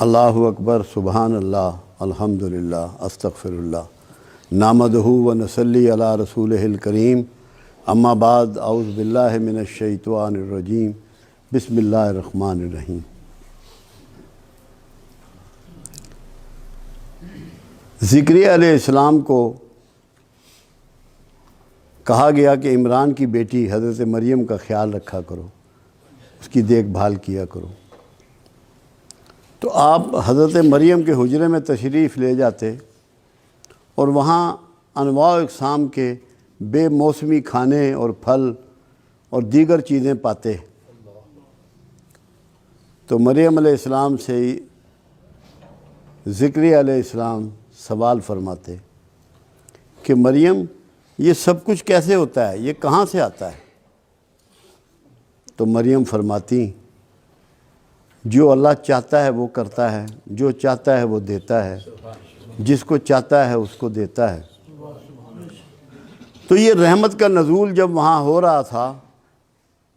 اللہ اکبر سبحان اللہ الحمدللہ استغفر اللہ نحمدہ و نصلی علی رسولہ الکریم اما بعد اعوذ باللہ من الشیطان الرجیم بسم اللہ الرحمن الرحیم۔ زکریا علیہ السلام کو کہا گیا کہ عمران کی بیٹی حضرت مریم کا خیال رکھا کرو، اس کی دیکھ بھال کیا کرو۔ تو آپ حضرت مریم کے حجرے میں تشریف لے جاتے اور وہاں انواع و اقسام کے بے موسمی کھانے اور پھل اور دیگر چیزیں پاتے۔ تو مریم علیہ السلام سے زکریا علیہ السلام سوال فرماتے کہ مریم یہ سب کچھ کیسے ہوتا ہے، یہ کہاں سے آتا ہے؟ تو مریم فرماتی جو اللہ چاہتا ہے وہ کرتا ہے، جو چاہتا ہے وہ دیتا ہے، جس کو چاہتا ہے اس کو دیتا ہے۔ تو یہ رحمت کا نزول جب وہاں ہو رہا تھا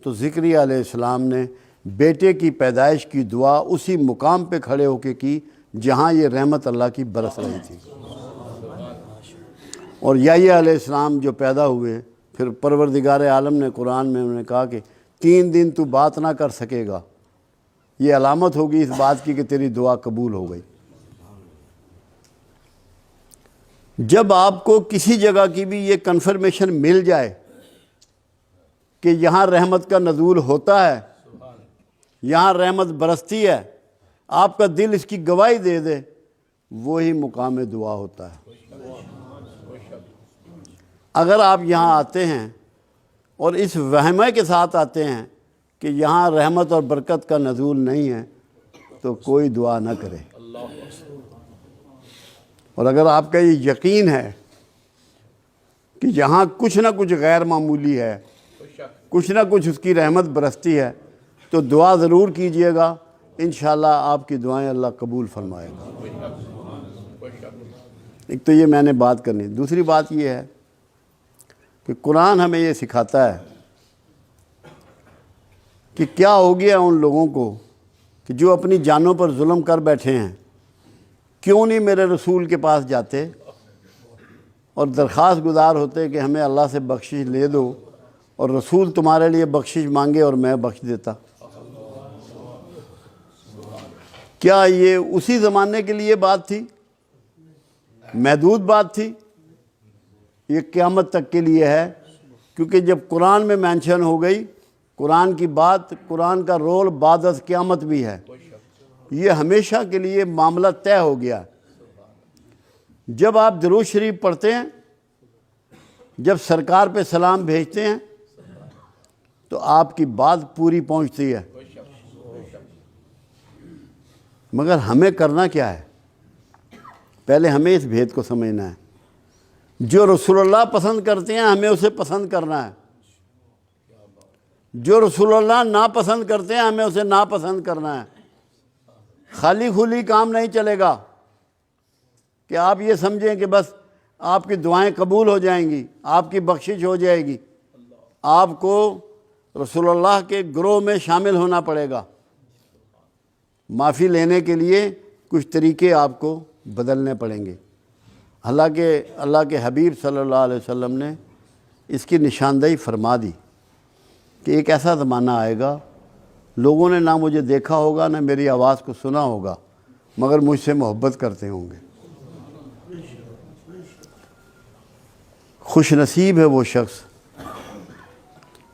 تو زکریا علیہ السلام نے بیٹے کی پیدائش کی دعا اسی مقام پہ کھڑے ہو کے کی جہاں یہ رحمت اللہ کی برس رہی تھی۔ اور یحییٰ علیہ السلام جو پیدا ہوئے، پھر پروردگار عالم نے قرآن میں انہوں نے کہا کہ 3 دن تو بات نہ کر سکے گا، یہ علامت ہوگی اس بات کی کہ تیری دعا قبول ہو گئی۔ جب آپ کو کسی جگہ کی بھی یہ کنفرمیشن مل جائے کہ یہاں رحمت کا نزول ہوتا ہے، یہاں رحمت برستی ہے، آپ کا دل اس کی گواہی دے دے، وہی مقام دعا ہوتا ہے۔ اگر آپ یہاں آتے ہیں اور اس وہمے کے ساتھ آتے ہیں کہ یہاں رحمت اور برکت کا نزول نہیں ہے تو کوئی دعا نہ کرے۔ اور اگر آپ کا یہ یقین ہے کہ یہاں کچھ نہ کچھ غیر معمولی ہے، کچھ نہ کچھ اس کی رحمت برستی ہے، تو دعا ضرور کیجئے گا، انشاءاللہ آپ کی دعائیں اللہ قبول فرمائے گا۔ ایک تو یہ میں نے بات کرنی۔ دوسری بات یہ ہے کہ قرآن ہمیں یہ سکھاتا ہے کہ کیا ہو گیا ان لوگوں کو کہ جو اپنی جانوں پر ظلم کر بیٹھے ہیں، کیوں نہیں میرے رسول کے پاس جاتے اور درخواست گزار ہوتے کہ ہمیں اللہ سے بخشش لے دو، اور رسول تمہارے لیے بخشش مانگے اور میں بخش دیتا۔ کیا یہ اسی زمانے کے لیے بات تھی؟ محدود بات تھی؟ یہ قیامت تک کے لیے ہے، کیونکہ جب قرآن میں مینشن ہو گئی، قرآن کی بات، قرآن کا رول بعد از قیامت بھی ہے، یہ ہمیشہ کے لیے معاملہ طے ہو گیا۔ جب آپ درود شریف پڑھتے ہیں، جب سرکار پہ سلام بھیجتے ہیں تو آپ کی بات پوری پہنچتی ہے، مگر ہمیں کرنا کیا ہے؟ پہلے ہمیں اس بھید کو سمجھنا ہے۔ جو رسول اللہ پسند کرتے ہیں ہمیں اسے پسند کرنا ہے، جو رسول اللہ ناپسند کرتے ہیں ہمیں اسے ناپسند کرنا ہے۔ خالی کھلی کام نہیں چلے گا کہ آپ یہ سمجھیں کہ بس آپ کی دعائیں قبول ہو جائیں گی، آپ کی بخشش ہو جائے گی۔ آپ کو رسول اللہ کے گروہ میں شامل ہونا پڑے گا۔ معافی لینے کے لیے کچھ طریقے آپ کو بدلنے پڑیں گے۔ حالانکہ اللہ کے حبیب صلی اللہ علیہ وسلم نے اس کی نشاندہی فرما دی کہ ایک ایسا زمانہ آئے گا، لوگوں نے نہ مجھے دیکھا ہوگا نہ میری آواز کو سنا ہوگا، مگر مجھ سے محبت کرتے ہوں گے۔ خوش نصیب ہے وہ شخص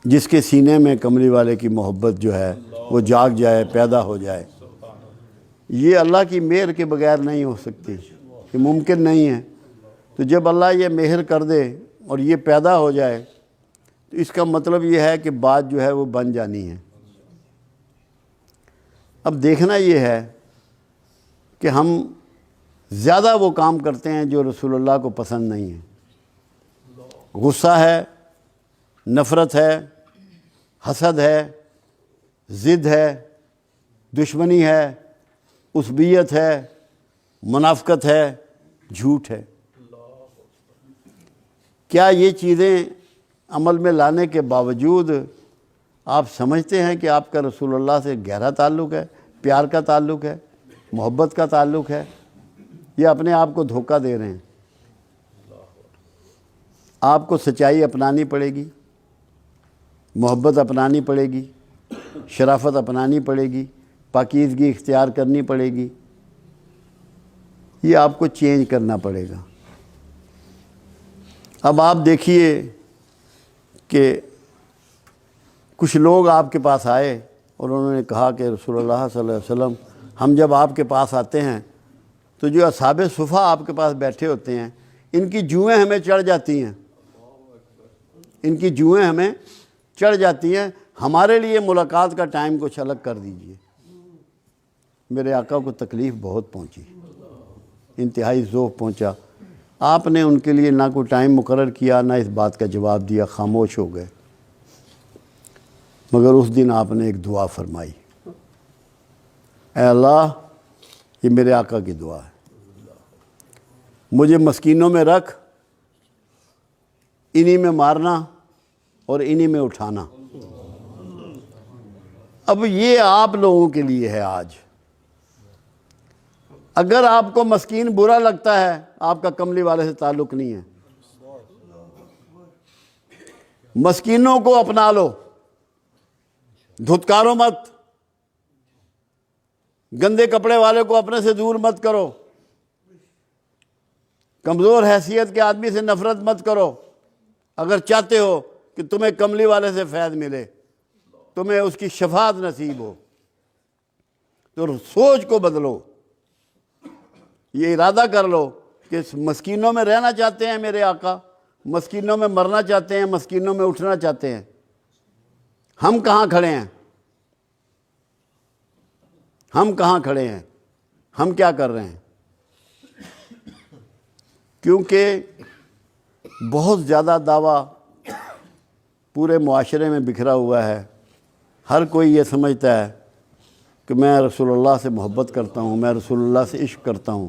جس کے سینے میں کملی والے کی محبت جو ہے وہ جاگ جائے، پیدا ہو جائے۔ یہ اللہ کی مہر کے بغیر نہیں ہو سکتی، یہ ممکن نہیں ہے۔ تو جب اللہ یہ مہر کر دے اور یہ پیدا ہو جائے تو اس کا مطلب یہ ہے کہ بات جو ہے وہ بن جانی ہے۔ اب دیکھنا یہ ہے کہ ہم زیادہ وہ کام کرتے ہیں جو رسول اللہ کو پسند نہیں ہے۔ غصہ ہے، نفرت ہے، حسد ہے، ضد ہے، دشمنی ہے، عصبیت ہے، منافقت ہے، جھوٹ ہے۔ کیا یہ چیزیں عمل میں لانے کے باوجود آپ سمجھتے ہیں کہ آپ کا رسول اللہ سے گہرا تعلق ہے، پیار کا تعلق ہے؟ محبت کا تعلق ہے یا اپنے آپ کو دھوکہ دے رہے ہیں؟ آپ کو سچائی اپنانی پڑے گی، محبت اپنانی پڑے گی، شرافت اپنانی پڑے گی، پاکیزگی اختیار کرنی پڑے گی، یہ آپ کو چینج کرنا پڑے گا۔ اب آپ دیکھیے کہ کچھ لوگ آپ کے پاس آئے اور انہوں نے کہا کہ رسول اللہ صلی اللہ علیہ وسلم، ہم جب آپ کے پاس آتے ہیں تو جو اصحاب صفہ آپ کے پاس بیٹھے ہوتے ہیں، ان کی جوئیں ہمیں چڑھ جاتی ہیں، ان کی جوئیں ہمیں چڑھ جاتی ہیں، ہمارے لیے ملاقات کا ٹائم کچھ الگ کر دیجئے۔ میرے آقا کو تکلیف بہت پہنچی، انتہائی ذوق پہنچا۔ آپ نے ان کے لیے نہ کوئی ٹائم مقرر کیا، نہ اس بات کا جواب دیا، خاموش ہو گئے۔ مگر اس دن آپ نے ایک دعا فرمائی، اے اللہ، یہ میرے آقا کی دعا ہے، مجھے مسکینوں میں رکھ، انہی میں مارنا اور انہی میں اٹھانا۔ اب یہ آپ لوگوں کے لیے ہے آج۔ اگر آپ کو مسکین برا لگتا ہے، آپ کا کملی والے سے تعلق نہیں ہے۔ مسکینوں کو اپنا لو، دھتکارو مت، گندے کپڑے والے کو اپنے سے دور مت کرو، کمزور حیثیت کے آدمی سے نفرت مت کرو۔ اگر چاہتے ہو کہ تمہیں کملی والے سے فیض ملے، تمہیں اس کی شفاعت نصیب ہو، تو سوچ کو بدلو، یہ ارادہ کر لو کہ مسکینوں میں رہنا چاہتے ہیں میرے آقا، مسکینوں میں مرنا چاہتے ہیں، مسکینوں میں اٹھنا چاہتے ہیں۔ ہم کہاں کھڑے ہیں؟ ہم کہاں کھڑے ہیں؟ ہم کیا کر رہے ہیں؟ کیونکہ بہت زیادہ دعویٰ پورے معاشرے میں بکھرا ہوا ہے۔ ہر کوئی یہ سمجھتا ہے کہ میں رسول اللہ سے محبت کرتا ہوں، میں رسول اللہ سے عشق کرتا ہوں،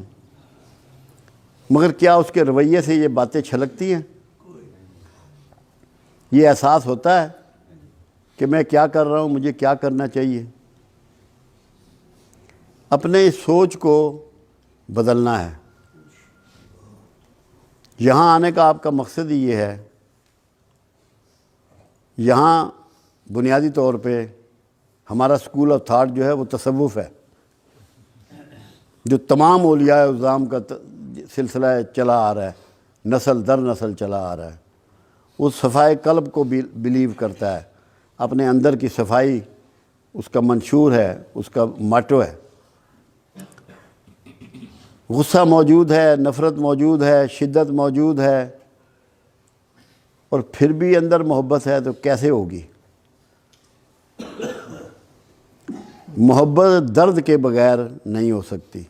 مگر کیا اس کے رویے سے یہ باتیں چھلکتی ہیں؟ یہ احساس ہوتا ہے کہ میں کیا کر رہا ہوں، مجھے کیا کرنا چاہیے؟ اپنے اس سوچ کو بدلنا ہے۔ یہاں آنے کا آپ کا مقصد ہی یہ ہے۔ یہاں بنیادی طور پہ ہمارا سکول آف تھاٹ جو ہے وہ تصوف ہے، جو تمام اولیاء اعظام کا سلسلہ چلا آ رہا ہے، نسل در نسل چلا آ رہا ہے۔ اس صفائے قلب کو بلیو کرتا ہے، اپنے اندر کی صفائی اس کا منشور ہے، اس کا ماٹو ہے۔ غصہ موجود ہے، نفرت موجود ہے، شدت موجود ہے، اور پھر بھی اندر محبت ہے تو کیسے ہوگی؟ محبت درد کے بغیر نہیں ہو سکتی۔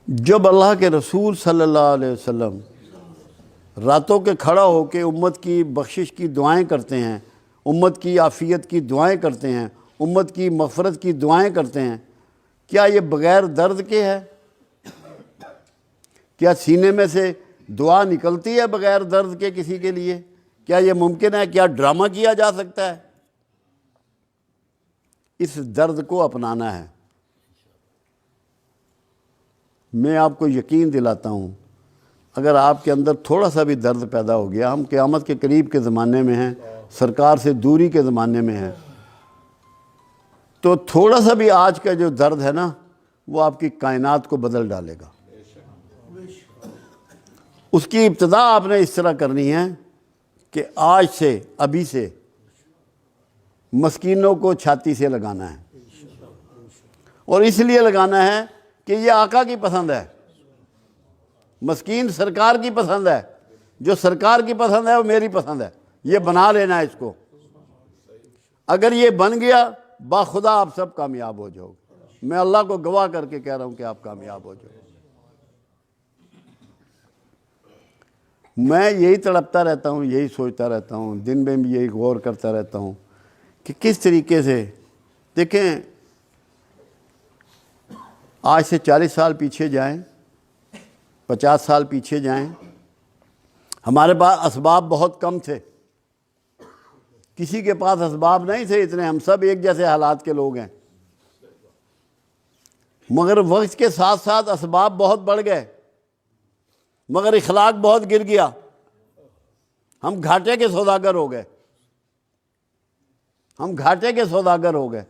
جب اللہ کے رسول صلی اللہ علیہ وسلم راتوں کے کھڑا ہو کے امت کی بخشش کی دعائیں کرتے ہیں، امت کی عافیت کی دعائیں کرتے ہیں، امت کی مغفرت کی دعائیں کرتے ہیں، کیا یہ بغیر درد کے ہے؟ کیا سینے میں سے دعا نکلتی ہے بغیر درد کے کسی کے لیے؟ کیا یہ ممکن ہے؟ کیا ڈرامہ کیا جا سکتا ہے؟ اس درد کو اپنانا ہے۔ میں آپ کو یقین دلاتا ہوں، اگر آپ کے اندر تھوڑا سا بھی درد پیدا ہو گیا، ہم قیامت کے قریب کے زمانے میں ہیں، سرکار سے دوری کے زمانے میں ہیں، تو تھوڑا سا بھی آج کا جو درد ہے نا، وہ آپ کی کائنات کو بدل ڈالے گا۔ اس کی ابتدا آپ نے اس طرح کرنی ہے کہ آج سے، ابھی سے مسکینوں کو چھاتی سے لگانا ہے، اور اس لیے لگانا ہے کہ یہ آقا کی پسند ہے۔ مسکین سرکار کی پسند ہے، جو سرکار کی پسند ہے وہ میری پسند ہے، یہ بنا لینا ہے اس کو۔ اگر یہ بن گیا، باخدا آپ سب کامیاب ہو جاؤ گے۔ میں اللہ کو گواہ کر کے کہہ رہا ہوں کہ آپ کامیاب ہو جاؤ۔ میں یہی تڑپتا رہتا ہوں، یہی سوچتا رہتا ہوں، دن میں بھی یہی غور کرتا رہتا ہوں کہ کس طریقے سے، دیکھیں آج سے 40 سال پیچھے جائیں، 50 سال پیچھے جائیں، ہمارے پاس اسباب بہت کم تھے، کسی کے پاس اسباب نہیں تھے اتنے، ہم سب ایک جیسے حالات کے لوگ ہیں، مگر وقت کے ساتھ ساتھ اسباب بہت بڑھ گئے، مگر اخلاق بہت گر گیا، ہم گھاٹے کے سوداگر ہو گئے، ہم گھاٹے کے سوداگر ہو گئے،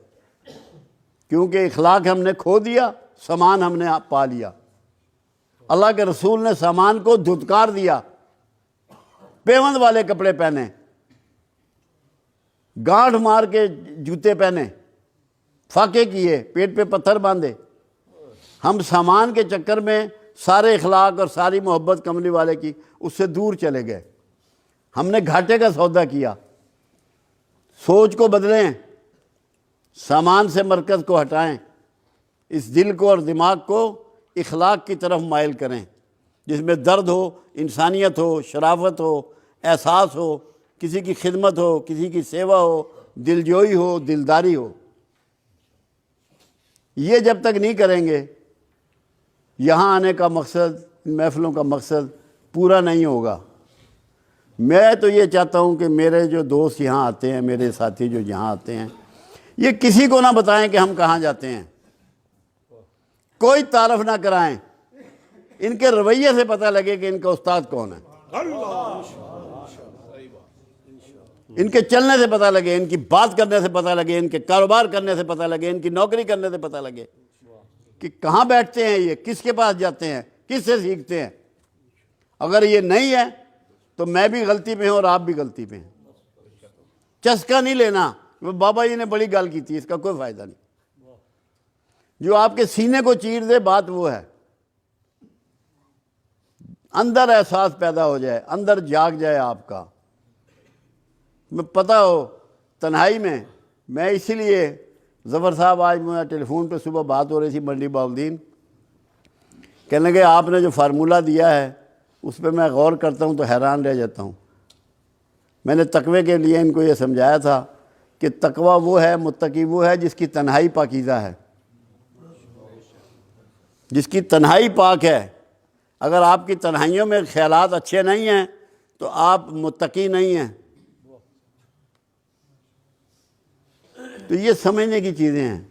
کیونکہ اخلاق ہم نے کھو دیا، سامان ہم نے پا لیا۔ اللہ کے رسول نے سامان کو دھتکار دیا، پیوند والے کپڑے پہنے، گانٹھ مار کے جوتے پہنے، فاقے کیے، پیٹ پہ پتھر باندھے۔ ہم سامان کے چکر میں سارے اخلاق اور ساری محبت کملی والے کی اس سے دور چلے گئے۔ ہم نے گھاٹے کا سودا کیا۔ سوچ کو بدلیں، سامان سے مرکز کو ہٹائیں، اس دل کو اور دماغ کو اخلاق کی طرف مائل کریں، جس میں درد ہو، انسانیت ہو، شرافت ہو، احساس ہو، کسی کی خدمت ہو، کسی کی سیوا ہو، دلجوئی ہو، دلداری ہو۔ یہ جب تک نہیں کریں گے، یہاں آنے کا مقصد، ان محفلوں کا مقصد پورا نہیں ہوگا۔ میں تو یہ چاہتا ہوں کہ میرے جو دوست یہاں آتے ہیں، میرے ساتھی جو یہاں آتے ہیں، یہ کسی کو نہ بتائیں کہ ہم کہاں جاتے ہیں، کوئی تعارف نہ کرائیں، ان کے رویے سے پتہ لگے کہ ان کا استاد کون ہے، ان کے چلنے سے پتہ لگے، ان کی بات کرنے سے پتہ لگے، ان کے کاروبار کرنے سے پتہ لگے، ان کی نوکری کرنے سے پتہ لگے کہ کہاں بیٹھتے ہیں، یہ کس کے پاس جاتے ہیں، کس سے سیکھتے ہیں۔ اگر یہ نہیں ہے تو میں بھی غلطی پہ ہوں اور آپ بھی غلطی پہ ہیں۔ چسکا نہیں لینا، بابا جی نے بڑی گال کی تھی، اس کا کوئی فائدہ نہیں۔ جو آپ کے سینے کو چیر دے، بات وہ ہے، اندر احساس پیدا ہو جائے، اندر جاگ جائے آپ کا، میں پتہ ہو تنہائی میں اسی لیے ظفر صاحب، آج مجھے ٹیلی فون پہ صبح بات ہو رہی تھی منڈی باؤدین، کہنے لگے آپ نے جو فارمولہ دیا ہے اس پہ میں غور کرتا ہوں تو حیران رہ جاتا ہوں۔ میں نے تقوی کے لیے ان کو یہ سمجھایا تھا کہ تقوی وہ ہے، متقی وہ ہے جس کی تنہائی پاکیزہ ہے، جس کی تنہائی پاک ہے۔ اگر آپ کی تنہائیوں میں خیالات اچھے نہیں ہیں تو آپ متقی نہیں ہیں۔ تو یہ سمجھنے کی چیزیں ہیں۔